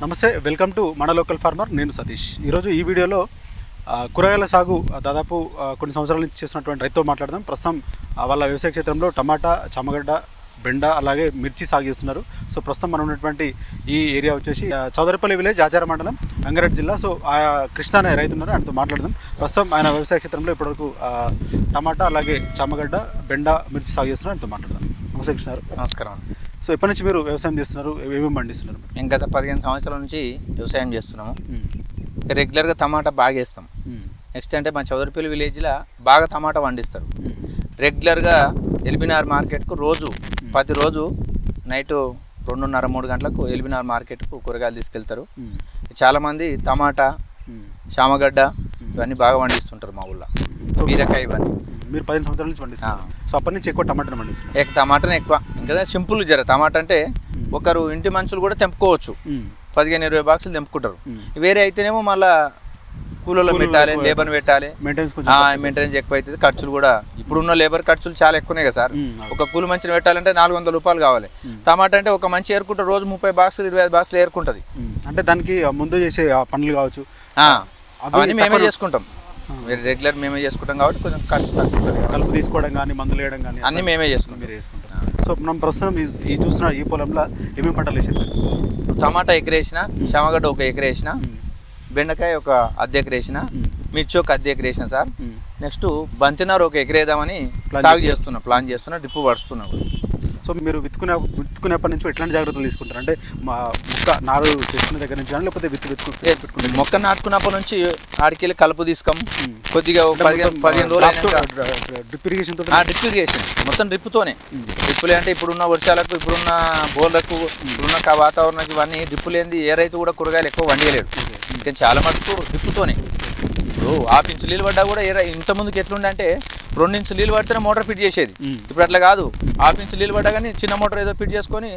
నమస్తే, welcome to మన local farmer. నేను సతీష్. ఈరోజు ఈ వీడియోలో కూరగాయల సాగు దాదాపు కొన్ని సంవత్సరాల నుంచి చేసినటువంటి రైతుతో మాట్లాడదాం. ప్రస్తుతం వాళ్ళ వ్యవసాయ క్షేత్రంలో టమాటా, చామగడ్డ, బెండ అలాగే మిర్చి సాగు చేస్తున్నారు. సో ప్రస్తుతం మనం ఉన్నటువంటి ఈ ఏరియా వచ్చేసి చౌదరిపల్లి విలేజ్, ఆచార మండలం, రంగారెడ్డి జిల్లా. సో కృష్ణ అనే రైతు ఉన్నారు, ఆయనతో మాట్లాడదాం. ప్రస్తుతం ఆయన వ్యవసాయ క్షేత్రంలో ఇప్పటివరకు టమాటా అలాగే చామగడ్డ, బెండ, మిర్చి సాగు చేస్తున్నారు. ఆయనతో మాట్లాడదాం. నమస్తే కృష్ణ గారు. నమస్కారం. సో ఎప్పటి నుంచి మీరు వ్యవసాయం చేస్తున్నారు, ఏమేమి పండిస్తున్నారు? మేము గత 15 సంవత్సరాల నుంచి వ్యవసాయం చేస్తున్నాము. రెగ్యులర్గా టమాటా బాగా వేస్తాం. నెక్స్ట్ అంటే మా చౌదరిపల్లి విలేజ్లో బాగా టమాటా పండిస్తారు. రెగ్యులర్గా ఎల్బీనగర్ మార్కెట్కు ప్రతిరోజు నైట్ 2:30-3 గంటలకు ఎల్బీనగర్ మార్కెట్కు కూరగాయలు తీసుకెళ్తారు. చాలామంది టమాటా, చామగడ్డ ఇవన్నీ బాగా పండిస్తుంటారు మా ఊళ్ళో. బీరకాయ ఇవన్నీ మీరు 15 సంవత్సరాల నుంచి పండిస్తున్నారు. సో అప్పటి నుంచి ఎక్కువ టమాటాను పండిస్తున్నారు. టమాటానే ఎక్కువ. ఇంకా సింపుల్ జర టమాటా అంటే ఒకరు ఇంటి మనుషులు కూడా తెంపుకోవచ్చు. 15-20 బాక్సులు తెంపుకుంటారు. వేరే అయితేనేమో మళ్ళీ కూలీలో పెట్టాలి, లేబర్ పెట్టాలి, మెయింటెనెన్స్ ఎక్కువ అవుతుంది. ఖర్చులు కూడా ఇప్పుడున్న లేబర్ ఖర్చులు చాలా ఎక్కువనే కదా సార్. ఒక కూలి మంచిని పెట్టాలంటే 400 రూపాయలు కావాలి. టమాటా అంటే ఒక మంచి ఏరుకుంటే రోజు 30 బాక్సులు 25 బాక్సులు ఏరుకుంటుంది. అంటే దానికి ముందు చేసే పనులు కావచ్చు, అవన్నీ మేమే చేసుకుంటాం. రెగ్యులర్ మేమే చేసుకుంటాం కాబట్టి కొంచెం ఖర్చు తక్కువ. కలుపు తీసుకోవడం కానీ, మందులు వేయడం కానీ అన్నీ మేమే చేసుకుంటాం. మీరు చేసుకుంటాం. సో మనం ప్రస్తుతం ఈ చూసిన ఈ పొలంలో ఏమేమి పంటలు వేసారు? టమాటా ఎకరేసిన, చామగడ్డ ఒక ఎకరేసిన, బెండకాయ ఒక అర్ధ ఎకరేసిన, మిర్చి ఒక అర్ధ ఎకరేసిన సార్. నెక్స్ట్ బంతినారు ఒక ఎకరేద్దామని సాగు చేస్తున్నా, ప్లాన్ చేస్తున్నా, డ్రిప్ పడుతున్నా. సో మీరు విత్తుకునేప్పటి నుంచి ఎట్లాంటి జాగ్రత్తలు తీసుకుంటారు? అంటే మా మొక్క నారు చేసుకునే దగ్గర నుంచి కానీ, లేకపోతే విత్తుకుంటే మొక్క నాటుకున్నప్పటి నుంచి ఆడికెళ్ళి కలుపు తీసుకోం. కొద్దిగా 15 రోజులు డ్రిప్ ఇరిగేషన్ మొత్తం డ్రిప్తోనే. డ్రిప్పులే అంటే ఇప్పుడున్న వర్షాలకు, ఇప్పుడున్న బోర్లకు, ఇప్పుడున్న వాతావరణానికి ఇవన్నీ డ్రిప్పు లేనిది ఏ రైతు కూడా కూరగాయలు ఎక్కువ వండియలేడు. కానీ చాలా మటుకు డ్రిప్పుతోనే. ఇప్పుడు 1/2 ఇంచు నీళ్ళు పడ్డా కూడా ఇంత ముందుకు ఎట్లుండే అంటే 2 ఇంచులు నీళ్ళు పడితేనే మోటార్ ఫిట్ చేసేది. ఇప్పుడు అట్లా కాదు. 1/2 ఇంచు నీళ్ళు పడ్డా కానీ చిన్న మోటార్ ఏదో ఫిట్ చేసుకొని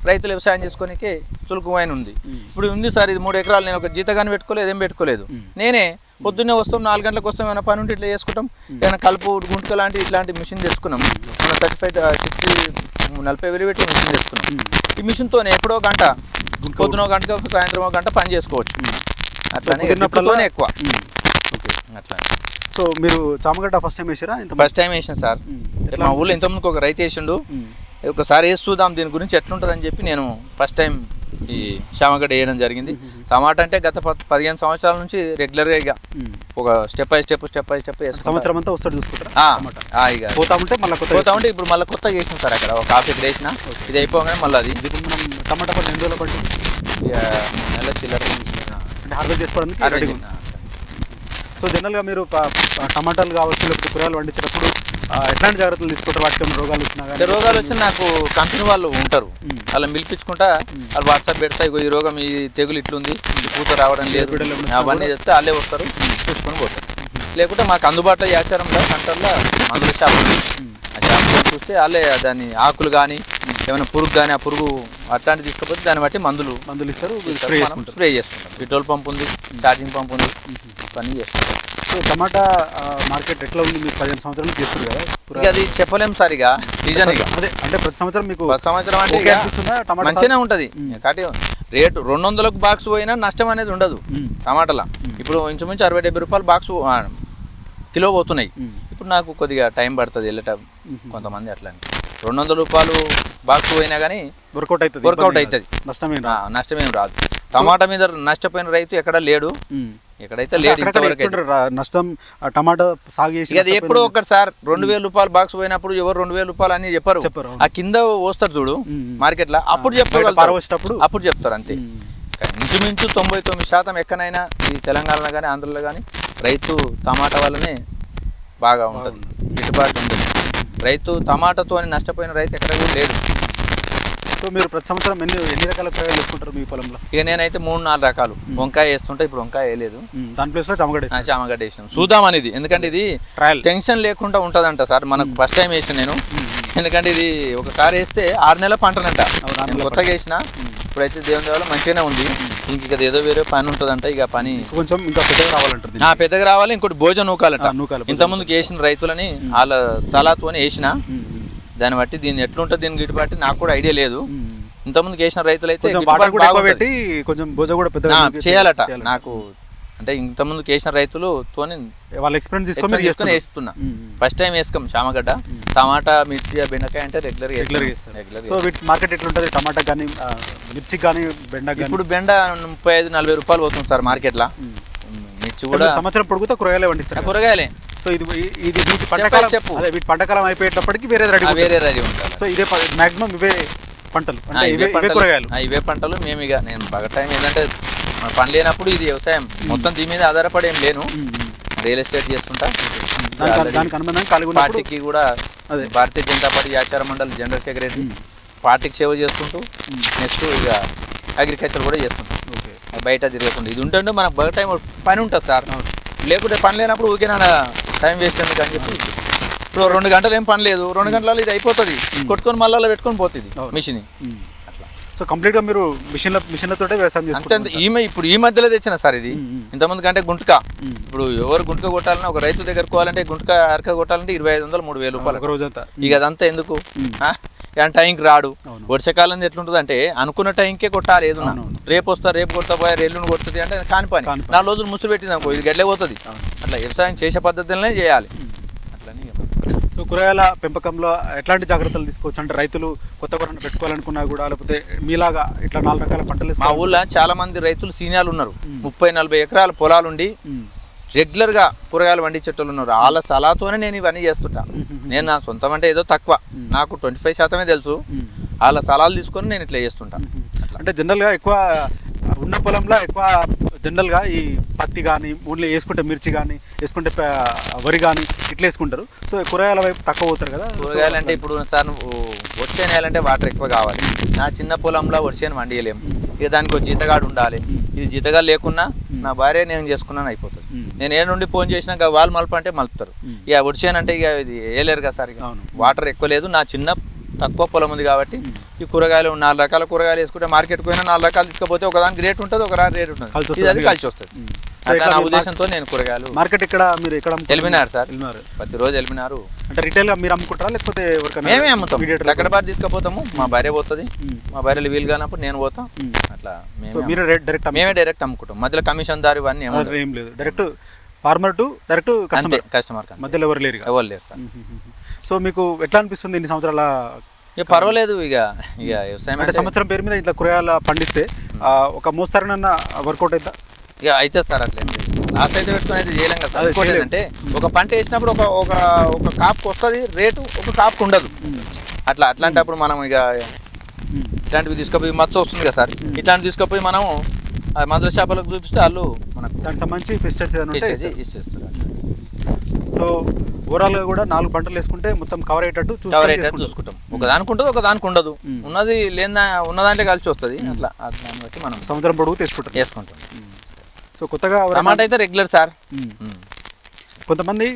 రైతులు వ్యవసాయం చేసుకోనికే సులుకుమైన ఉంది. ఇప్పుడు ఉంది సార్, ఇది 3 ఎకరాలు. నేను ఒక జీతగాని పెట్టుకోలేదు, ఏం పెట్టుకోలేదు. నేనే పొద్దున్నే వస్తాం, 4 గంటలకు వస్తాం, ఏమైనా పని ఉంటే ఇట్లా చేసుకుంటాం. ఏమైనా కలుపు, గుంటుక ఇట్లాంటి మిషన్ తెచ్చుకున్నాం. మనం 40,000 పెట్టి మిషన్ తెచ్చుకున్నాం. ఈ మిషన్తోనే ఎప్పుడో గంట, పొద్దున గంట, సాయంత్రం ఒక గంట పని చేసుకోవచ్చు. అట్లానే ఎక్కువ అట్లా. సో మీరు చామగడ్డ ఫస్ట్ టైం వేసారా? ఫస్ట్ టైం వేసాను సార్. మా ఊళ్ళో ఇంతకుముందుకు ఒక రైతు వేసిండు. ఒకసారి వేసి చూద్దాం దీని గురించి ఎట్లుంటుంది అని చెప్పి నేను ఫస్ట్ టైం ఈ చామగడ్డ వేయడం జరిగింది. టమాటా అంటే గత 15 సంవత్సరాల నుంచి రెగ్యులర్గా ఇక ఒక స్టెప్ బై స్టెప్ సంవత్సరం అంతా వస్తాడు చూసుకుంటారా? ఇక పోతా ఉంటే ఇప్పుడు మళ్ళీ కొత్తగా వేసిన సార్. అక్కడ ఒక 1/2 ఎకర్ వేసిన. ఇది అయిపోగానే మళ్ళీ అది మనం టమాటా పని 2 రోజులు పట్టి నెల చిల్లర అంటే హార్వెస్ట్ చేసుకోవడానికి. సో జనరల్గా మీరు టమాటాలు కావచ్చు, లేకపోతే కూరగాయలు పండించేటప్పుడు ఎట్లాంటి జాగ్రత్తలు తీసుకుంటారు? వాటికి రోగాలు వచ్చినా నాకు కంపెనీ వాళ్ళు ఉంటారు, వాళ్ళని పిలిపించుకుంటా. వాళ్ళు వాట్సాప్ పెడతా, ఈ రోగం, ఈ తెగులు ఇట్లుంది, పూత రావడం లేదు, అవన్నీ చెప్తే వాళ్ళే వస్తారు, చూసుకొని పోతారు. లేకుంటే మాకు అందుబాటులో ఈ ఆచారంలో సెంటర్లో మందుల షాపులు, ఆ షాపులో చూస్తే వాళ్ళే దాన్ని ఆకులు కానీ ఏమైనా పురుగు కానీ, ఆ పురుగు అట్లాంటివి తీసుకపోతే దాన్ని బట్టి మందులు ఇస్తారు, స్ప్రే చేసుకుంటాం. పెట్రోల్ పంప్ ఉంది, ఛార్జింగ్ పంప్ ఉంది, పని చేస్తుంటాం. సో టమాటా మార్కెట్ ఎట్లా ఉంది? మీకు 15 సంవత్సరాలు చేస్తారు కదా, ఇక అది చెప్పలేము సార్. ఇక సీజన్ ఇక అదే అంటే ప్రతి సంవత్సరం మీకు అంటే మంచిగానే ఉంటుంది. కాబట్టి రేటు 200కు బాక్స్ పోయినా నష్టం అనేది ఉండదు టమాటాలో. ఇప్పుడు ఇంచుమించు 60-70 రూపాయలు బాక్స్ కిలో పోతున్నాయి. ఇప్పుడు నాకు కొద్దిగా టైం పడుతుంది వెళ్ళటం. కొంతమంది అట్లా 200 రూపాయలు బాక్స్ పోయినా కానీ వర్కౌట్ అవుతుంది, నష్టమేం రాదు. టమాటా మీద నష్టపోయిన రైతు ఎక్కడ లేడు, ఎక్కడైతే లేడు నష్టం. టమాటా సాగు చేసి అది ఎప్పుడో ఒకటి సార్. 2,000 రూపాయలు బాక్స్ పోయినప్పుడు ఎవరు 2,000 రూపాయలు అని చెప్పారు. ఆ కింద వస్తారు చూడు మార్కెట్లో, అప్పుడు చెప్తారు అంతే. ఇంచుమించు 99% ఎక్కడైనా ఈ తెలంగాణలో కానీ ఆంధ్రలో కానీ రైతు టమాటా వల్లనే బాగా ఉంటుంది, గిట్టుబాటు ఉంటుంది. రైతు టమాటాతో నష్టపోయిన రైతు ఎక్కడ కూడా లేడు. సో మీరు ప్రతి సంవత్సరం ఎన్ని రకాల కూరగాయలు వేసుకుంటారు మీ పొలంలో? ఇక నేనైతే 3-4 రకాలు వంకాయ వేస్తుంటా. ఇప్పుడు వంకాయ వేయలేదు, దాని ప్లేస్లో చామగడ్డ వేసాను. చూద్దామని ఇది, ఎందుకంటే ఇది టెన్షన్ లేకుండా ఉంటుందంట సార్. మనకు ఫస్ట్ టైం వేసాను నేను. ఎందుకంటే ఇది ఒకసారి వేస్తే 6 నెలల పంటనంట. కొత్తగా వేసిన. ఇప్పుడైతే దేవుని దేవాల మంచిగానే ఉంది. ఇంక ఏదో వేరే పని ఉంటుందంట. ఇక పని కొంచెం ఇంకా పెద్దగా రావాలంటుంది. పెద్దగా రావాలి. ఇంకోటి భోజనం నూకాలంట. ఇంతకుముందుకు వేసిన రైతులని వాళ్ళ సలాతో వేసిన. దాన్ని బట్టి దీన్ని ఎట్లుంటుంది, దీన్ని గిట్టుబాటు నాకు కూడా ఐడియా లేదు. ఇంతకుముందు వేసిన రైతులు అయితే కొంచెం వాటర్ కూడా ఎక్కువ పెట్టి కొంచెం బోజ కూడా పెద్ద చేయాలట నాకు అంటే ఇంతకుముందు వేసిన రైతులు తోని వాళ్ళ ఎక్స్పీరియన్స్ తీసుకొని వేస్తున్నా ఫస్ట్ టైం వేసుకోం చామగడ్డ టమాటా మిర్చి బెండకాయ అంటే రెగ్యులర్ సో వీటి మార్కెట్ ఎట్లుంటుంది టమాటా కానీ మిర్చి కానీ బెండ ఇప్పుడు బెండ 35-40 రూపాయలు పోతుంది సార్ మార్కెట్లో మిర్చి కూడా సంవత్సరం పొడుగుతా కూరగాయలే పండిస్తారు కూరగాయలే సో ఇది వీటి పంటకాలం చెప్పు అదే వీటి పంటకాలం అయిపోయేటప్పటికి వేరే రెడీ ఉంటుంది సో ఇదే మాక్సిమం ఇవే పంటలు ఇవే పంటలు మేము ఇక నేను బాగా టైం ఏంటంటే పని లేనప్పుడు ఇది వ్యవసాయం మొత్తం దీని మీద ఆధారపడి ఏం లేను రియల్ ఎస్టేట్ చేస్తుంటా పార్టీకి కూడా భారతీయ జనతా పార్టీ ఆచార మండలి జనరల్ సెక్రటరీ పార్టీకి సేవ చేసుకుంటూ నెక్స్ట్ ఇక అగ్రికల్చర్ కూడా చేస్తుంటాం బయట తిరగకుండా ఇది ఉంటుంటే మనకు బాగా టైం పని ఉంటుంది సార్ లేకుంటే పని లేనప్పుడు ఊరికే టైం వేస్ట్ ఎందుకు అని చెప్పి ఇప్పుడు 2 గంటలు ఏం పని లేదు 2 గంటలలో ఇది అయిపోతుంది కొట్టుకొని మళ్ళీ పెట్టుకొని పోతుంది మిషన్ అట్లా సో కంప్లీట్గా మీరు మిషన్లతో వ్యవసాయం చేస్తారు ఇప్పుడు ఈ మధ్యలో తెచ్చిన సార్ ఇది ఇంతమంది కంటే గుంటక ఇప్పుడు ఎవరు గుంటక కొట్టాలని ఒక రైతు దగ్గర కోవాలంటే గుంటక అరక కొట్టాలంటే 2500-3000 రూపాయలు రోజంతా ఇక అదంతా ఎందుకు టైంకి రాడు వర్షాకాలం ఎట్లుంటుంది అంటే అనుకున్న టైంకే కొట్టాలి ఏదన్నా రేపు కొడతా పోయారు ఎల్లుండి కొడుతుంది అంటే కాని పని 4 రోజులు ముసుగు పెట్టింది అనుకో ఇది గడ్లే పోతుంది అట్లా వ్యవసాయం చేసే పద్ధతిలోనే చేయాలి అట్లని. సో కూరగాయల పెంపకంలో ఎట్లాంటి జాగ్రత్తలు తీసుకోవచ్చు అంటే రైతులు కొత్త కూరను పెట్టుకోవాలనుకున్నా కూడా లేకపోతే మీలాగా ఇట్లా 4 రకాల పంటలు మా ఊళ్ళో చాలా మంది రైతులు సీనియాలు ఉన్నారు 30-40 ఎకరాల పొలాలుండి రెగ్యులర్గా కూరగాయలు పండించేటోళ్ళు ఉన్నారు వాళ్ళ సలహాతోనే నేను ఇవన్నీ చేస్తుంటా నేను నా సొంతం అంటే ఏదో తక్కువ నాకు 25% తెలుసు వాళ్ళ సలహాలు తీసుకొని నేను ఇట్లా చేస్తుంటా అంటే జనరల్గా ఎక్కువ ఉన్న పొలంలో ఎక్కువ జనరల్గా ఈ పత్తి కానీ ఊళ్ళో వేసుకుంటే మిర్చి కానీ వేసుకుంటే వరి కానీ ఇట్లా వేసుకుంటారు సో కూరగాయల వైపు తక్కువ పోతారు కదా కూరగాయలు అంటే ఇప్పుడు సార్ వచ్చే వేయాలంటే వాటర్ ఎక్కువ కావాలి నా చిన్న పొలంలో వచ్చేని వండియలేము ఇక దానికి ఒక జీతగాడు ఉండాలి ఇది జీతగాడు లేకున్నా నా భార్య నేను చేసుకున్నాను అయిపోతుంది నేను ఏ నుండి ఫోన్ చేసినాక వాళ్ళు మలపంటే మలుపుతారు ఇక వచ్చానంటే ఇక ఇది వేయలేరు కదా సార్ ఇక వాటర్ ఎక్కువ లేదు నా చిన్న తక్కువ పొలం ఉంది కాబట్టి ఈ కూరగాయలు 4 రకాల కూరగాయలు వేసుకుంటే మార్కెట్కి పోయినా 4 రకాలు తీసుకపోతే ఒకదానికి రేట్ ఉంటుంది ఒక రేట్ ఉంటుంది అది కలిసి వస్తుంది నా ఉద్దేశంతో నేను కూరగాయలు మార్కెట్ ఇక్కడ మీరు ఎక్కడ ఎలిమినారు సార్ ప్రతిరోజు ఎలిమినారు అంటే రిటైల్ గా మీరు అమ్ముకుంటారా లేకపోతే మేమే అమ్ముతాం ఎక్కడ తీసుకుపోతాము మా భార్య పోతుంది మా భార్యలు వీలు కానప్పుడు నేను పోతాం అట్లా మేమే డైరెక్ట్ అమ్ముకుంటాం మధ్యలో కమిషన్ దారు ఇవన్నీ ఏం లేదు direct farmer to direct customer మధ్యలో ఎవరు లేరు సార్ సో మీకు ఎట్లా అనిపిస్తుంది ఇన్ని సంవత్సరాల ఇక పర్వాలేదు ఇక వ్యవసాయం అంటే సంవత్సరం పేరు మీద ఇట్లా కూరగాయలు పండిస్తే ఒక మోస్తారనన్నా వర్కౌట్ అవుతా ఇక అయితే సార్ అట్లా లాస్ అయితే పెట్టుకుని అయితే చేయలేం కదా సార్ అంటే ఒక పంట వేసినప్పుడు ఒక కాపుకు వస్తుంది రేటు ఒక కాపుకు ఉండదు అట్లాంటప్పుడు మనం ఇక ఇట్లాంటివి తీసుకుపోయి మచ్చ వస్తుంది కదా సార్ ఇట్లాంటివి తీసుకుపోయి మనం మందుల షాపులకు చూపిస్తే వాళ్ళు మనకు దానికి సంబంధించి పెస్టిసైడ్స్ ఇచ్చేస్తారు సో ఓవరాల్గా కూడా 4 పంటలు వేసుకుంటే మొత్తం కవర్ అయ్యేటట్టు చూసుకుంటాం ఒకదానికి ఉంటుంది ఒకదానికి ఉండదు ఉన్నది లేదా ఉన్నదాంట్లో కలిసి వస్తుంది అట్లా దాన్ని బట్టి మనం సముద్రం పొడుగు వేసుకుంటాం సో కొత్తగా టమాటా అయితే రెగ్యులర్ సార్ కొంతమంది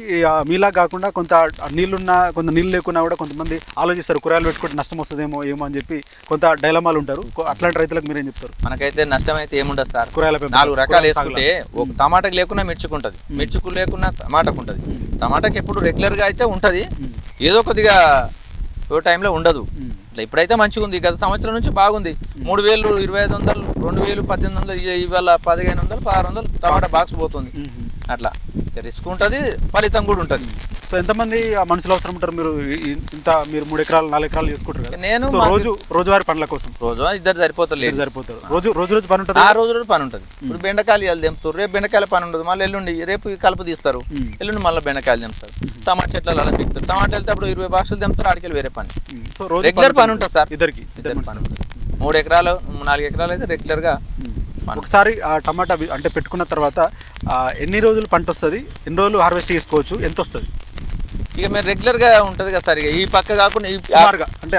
మీలా కాకుండా కొంత నీళ్ళు లేకున్నా కూడా కొంతమంది ఆలోచిస్తారు కూరగాయలు పెట్టుకుంటే నష్టం వస్తుందేమో ఏమో అని చెప్పి కొంత డైలమాలు ఉంటారు అట్లాంటి రైతులకు మీరేం చెప్తారు మనకైతే నష్టం అయితే ఏముండదు సార్ కూరగాయల 4 రకాలు వేసుకుంటే ఒక టమాటాకి లేకున్నా మిర్చికి ఉంటుంది మిర్చికి లేకున్నా టమాటాకు ఉంటుంది టమాటాకి ఎప్పుడు రెగ్యులర్గా అయితే ఉంటుంది ఏదో కొద్దిగా ఏ టైంలో ఉండదు ఇప్పుడైతే మంచిగా ఉంది గత సంవత్సరం నుంచి బాగుంది 3000 2500 2000 1800 ఇవాళ 1500 1600 టమాటా బాక్స్ పోతుంది అట్లా రిస్క్ ఉంటుంది ఫలితం కూడా ఉంటుంది సో ఎంతమంది మనుషులు అవసరం ఉంటారు మీరు 3 ఎకరాలు 4 ఎకరాలు చేసుకుంటారు కదా నేను రోజువారీ పనుల కోసం ఇద్దరు సరిపోతారు రోజు పని ఉంటుంది రోజు పని ఉంటుంది ఇప్పుడు బెండకాయలు ఇవాళ తెంపుతారు రేపు బెండకాయల పని ఉండదు మళ్ళీ ఎల్లుండి రేపు కలుపు తీస్తారు ఎల్లుండి మళ్ళీ బెండకాయలు తెంపుతారు టమాటా చెట్లు అలా తిప్పుతారు టమాటా వెళ్తే అప్పుడు 20 బాక్సులు తెంపుతారు ఆడికెళ్ళి వేరే పని సో రెగ్యులర్ పని ఉంటుంది సార్ ఇద్దరికి పని ఉంటుంది 3 ఎకరాలు 4 ఎకరాలు అయితే రెగ్యులర్గా ఒకసారి ఆ టమాటా అంటే పెట్టుకున్న తర్వాత ఎన్ని రోజులు పంట వస్తుంది ఎన్ని రోజులు హార్వెస్ట్ చేసుకోవచ్చు ఎంత వస్తుంది ఇక మీరు రెగ్యులర్గా ఉంటుంది కదా సార్ ఈ పక్క కాకుండా సుమారుగా అంటే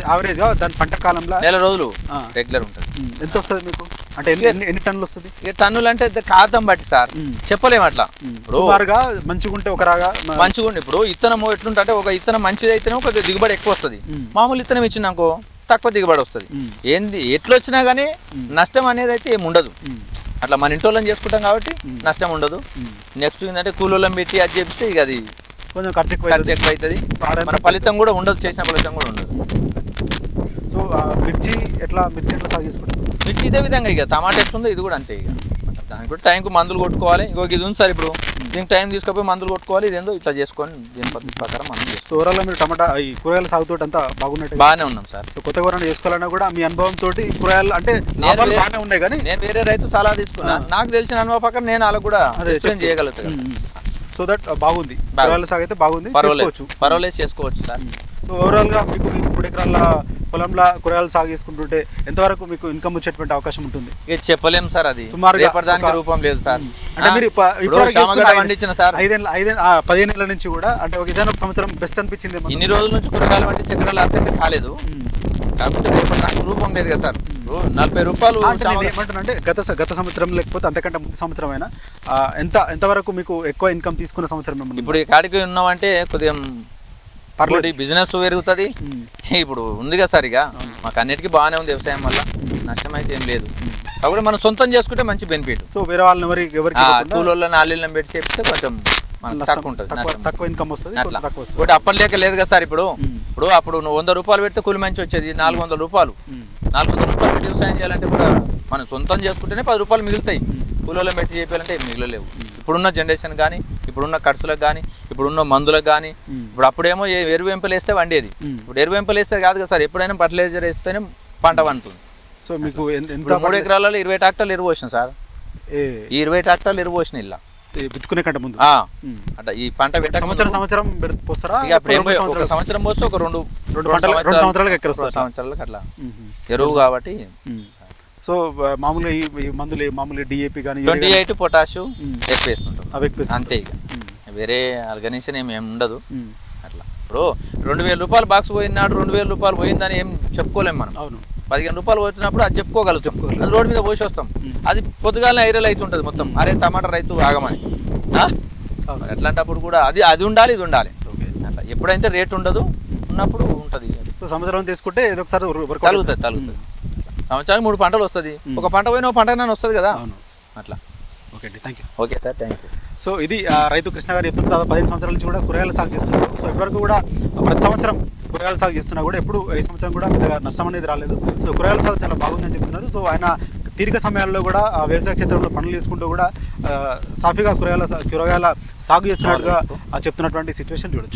యావరేజ్గా దాని పంట కాలంలో 1 నెల రోజులు రెగ్యులర్ ఉంటుంది ఎంత వస్తుంది మీకు అంటే ఎన్ని టన్నులు వస్తుంది ఇక టన్నులు అంటే కాతం బట్టి సార్ చెప్పలేము అట్లా సుమారుగా మంచిగా ఉంటే ఒక రాగా మంచిగా ఉండి ఇప్పుడు ఇత్తనం ఎట్లుంటే ఒక ఇత్తనం మంచిది అయితేనే కొద్దిగా దిగుబడి ఎక్కువ వస్తుంది మామూలు ఇత్తనం ఇచ్చినాకో తక్కువ దిగుబడి వస్తుంది ఏంది ఎట్లా వచ్చినా కానీ నష్టం అనేది అయితే ఏమి ఉండదు అట్లా మన ఇంటోళ్ళని చేసుకుంటాం కాబట్టి నష్టం ఉండదు నెక్స్ట్ ఏంటంటే కూలోళ్ళని పెట్టి అది చేపిస్తే ఇక అది కొంచెం ఖర్చు ఎక్కువ అవుతుంది మన ఫలితం కూడా ఉండదు చేసిన ఫలితం కూడా ఉండదు సో మిర్చి ఎట్లా సాగు చేసుకుంటారు? మిర్చి ఇదే విధంగా ఇక టమాటా ఎట్లుందో ఇది కూడా అంతే ఇక దానికి కూడా టైంకు మందులు కొట్టుకోవాలి. ఇంకొక ఇది ఉంది సార్ ఇప్పుడు దీనికి టైం తీసుకపోయి మందులు కొట్టుకోవాలి. ఇదేందో ఇట్లా చేసుకొని దీని పద్ధతి ప్రకారం మనం సో ఓవరాల్గా మీరు టమాటా ఈ కూరగాయల సాగుతోటి అంతా బాగున్నట్టు బాగానే ఉన్నాం సార్. సో కొత్తగా ఎవరైనా చేసుకోవాలన్నా కూడా మీ అనుభవంతో కూరగాయలు అంటే లాభాలు బాగానే ఉన్నాయి. కానీ నేను వేరే రైతు సలహా తీసుకున్నా, నాకు తెలిసిన అనుభవం ప్రకారం నేను అలా కూడా ఎక్స్ప్లెయిన్ చేయగలుగుతాను. సో దట్ బాగుంది, కూరగాయల సాగు అయితే బాగుంది, పర్వాలేదు చేసుకోవచ్చు సార్. సో ఓవరాల్గా మీకు 3 ఎకరాల పొలంలో కూరగాయలు సాగు చేసుకుంటుంటే ఎంతవరకు మీకు ఇన్కమ్ వచ్చేటువంటి అవకాశం ఉంటుంది? ఇక చెప్పలేము సార్, అది సుమారుగా దానికి రూపం లేదు సార్. అంటే మీరు పండించిన సార్ 15 ఏళ్ళ నుంచి కూడా అంటే ఒక ఏదైనా ఒక సంవత్సరం బెస్ట్ అనిపించింది. ఇన్ని రోజుల నుంచి కూరగాయలు పండించి ఎకరాలు అయితే కాలేదు, కాకపోతే రేపటి దానికి రూపం లేదు కదా సార్. 40 రూపాయలు ఏమంటున్నా గత సంవత్సరం లేకపోతే అంతకంటే ముందు సంవత్సరం అయినా ఎంతవరకు మీకు ఎక్కువ ఇన్కమ్ తీసుకున్న సంవత్సరం? ఇప్పుడు ఈ కాడికి ఉన్నామంటే కొద్దిగా పర్లేదు, బిజినెస్ పెరుగుతుంది. ఇప్పుడు ఉంది కదా సార్, ఇక మాకు అన్నిటికీ బాగానే ఉంది వ్యవసాయం వల్ల, నష్టం అయితే ఏం లేదు. కాబట్టి మనం సొంతం చేసుకుంటే మంచి బెనిఫిట్. సో వేరే వాళ్ళని ఎవరికి కూలోళ్ళని ఆళ్ళని పెట్టి చేపిస్తే కొంచెం తక్కువ ఉంటుంది, తక్కువ ఇన్కమ్ వస్తుంది. అట్లా ఒకటి అప్పటిలేక లేదు కదా సార్. ఇప్పుడు అప్పుడు నువ్వు 100 రూపాయలు పెడితే కూలి మంచి వచ్చేది, 400 రూపాయలు. 400 రూపాయలు పెట్టి వ్యవసాయం చేయాలంటే కూడా మనం సొంతం చేసుకుంటేనే 10 రూపాయలు మిగులుతాయి. కూలీలో పెట్టి చేయాలంటే మిగలలేవు. ఇప్పుడున్న జనరేషన్ కానీ, ఇప్పుడున్న ఖర్చులకు కానీ, ఇప్పుడున్న మందులకు కానీ. ఇప్పుడు అప్పుడేమో ఎరువు వెంపలు వేస్తే వండేది, ఇప్పుడు ఎరువు వెంపలు వేస్తే కాదు కదా సార్. ఎప్పుడైనా ఫర్టిలైజర్ వేస్తేనే పంట వండుతుంది. సో మీకు 3 ఎకరాలలో 20 ట్రాక్టర్లు ఎరువు పోసిన సార్. ఈ 20 ట్రాక్టర్లు ఎరువు పోసిన ఇలా విత్తుకునే కంటే ముందు అట్లా ఈ పంట సంవత్సరం పోస్తారా? ఒక సంవత్సరం పోస్తే ఒక 2 సంవత్సరాలకు అట్లా ఎరువు కాబట్టి. సో మామూలుగా ఈ మందులు డిఏపి కానీ 28 పొటాషు ఎక్కువ వేస్తుంటాం, అవి ఎక్కువ అంతే. ఇక వేరే ఆర్గనైజేషన్ ఏమి ఉండదు అట్లా. ఇప్పుడు 2000 రూపాయలు బాక్స్ పోయినాడు, 2000 రూపాయలు పోయిందని ఏం చెప్పుకోలేము మనం. అవును, 15 రూపాయలు పోతున్నప్పుడు అది చెప్పుకోగలుగుతాం. అది రోడ్డు మీద పోసి వస్తాం, అది పొద్దుగాల ఐరల్ అవుతుంటుంది మొత్తం. అరే టమాటా రైతు ఆగమని. అట్లాంటప్పుడు కూడా అది ఉండాలి, ఇది ఉండాలి. అట్లా ఎప్పుడైతే రేట్ ఉండదు, ఉన్నప్పుడు ఉంటుంది. సంవత్సరం తీసుకుంటే ఏదో ఒకసారి తగులుతుంది. సంవత్సరానికి 3 పంటలు వస్తుంది. ఒక పంట పోయిన ఒక పంట వస్తుంది కదా అట్లా. ఓకే అండి, thank you. Okay sir, thank you. So ఇది రైతు కృష్ణ గారు చెప్తున్నారు. దాదాపు 15 సంవత్సరాల నుంచి కూడా కూరగాయల సాగు చేస్తున్నారు. సో ఇప్పటివరకు కూడా ప్రతి సంవత్సరం కూరగాయల సాగు చేస్తున్నా కూడా ఎప్పుడు ఈ సంవత్సరం కూడా పెద్దగా నష్టం అనేది రాలేదు. సో కూరగాయల సాగు చాలా బాగుందని చెప్తున్నారు. సో ఆయన తీరిక సమయాల్లో కూడా వ్యవసాయ క్షేత్రంలో పనులు చేసుకుంటూ కూడా సాఫీగా కూరగాయల సాగు చేస్తున్నట్టుగా చెప్తున్నటువంటి సిచ్యువేషన్ చూడొచ్చు.